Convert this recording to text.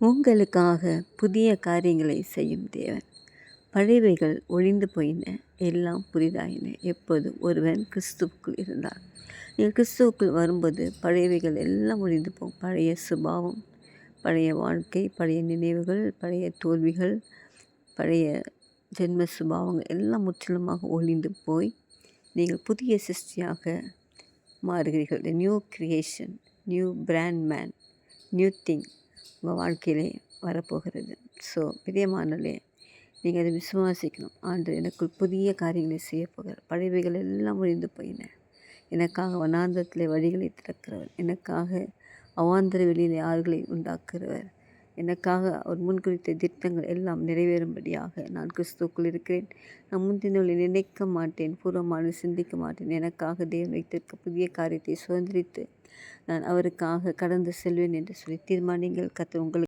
உங்களுக்காக புதிய காரியங்களை செய்யும் தேவன். பழையவைகள் ஒழிந்து போயின, எல்லாம் புதிதாயின. எப்போது ஒருவன் கிறிஸ்துவுக்குள் இருந்தார். நீங்கள் கிறிஸ்துவுக்குள் வரும்போது பழையவைகள் எல்லாம் ஒழிந்து போகும். பழைய சுபாவம், பழைய வாழ்க்கை, பழைய நினைவுகள், பழைய தோல்விகள், பழைய ஜென்ம சுபாவங்கள் எல்லாம் முற்றிலுமாக ஒழிந்து போய் நீங்கள் புதிய சிருஷ்டியாக மாறுகிறீர்கள். The new creation, new brand man, new thing உங்கள் வாழ்க்கையிலே வரப்போகிறது. ஸோ பிரியமானலே, நீங்கள் அதை விசுவாசிக்கணும். ஆண்டவர் எனக்குள் புதிய காரியங்களை செய்ய போகிறார். பழையவைகள் எல்லாம் ஒழிந்து போயின. எனக்காக வனாந்தரத்திலே வழிகளை திறக்கிறவர், எனக்காக அவாந்தர வெளியிலே ஆறுகளை உண்டாக்குகிறவர், எனக்காக அவர் முன்குறித்த திட்டங்கள் எல்லாம் நிறைவேறும்படியாக நான் கிறிஸ்துவுக்குள் இருக்கிறேன். நான் முந்தினவர்களை நினைக்க மாட்டேன், பூர்வமான சிந்திக்க மாட்டேன். எனக்காக தேவன் வைத்திருக்க புதிய காரியத்தை சுதந்திரித்து நான் அவருக்காக கடந்து செல்வேன் என்று சொல்லி தீர்மானிங்கள். கர்த்தர் உங்களுக்கு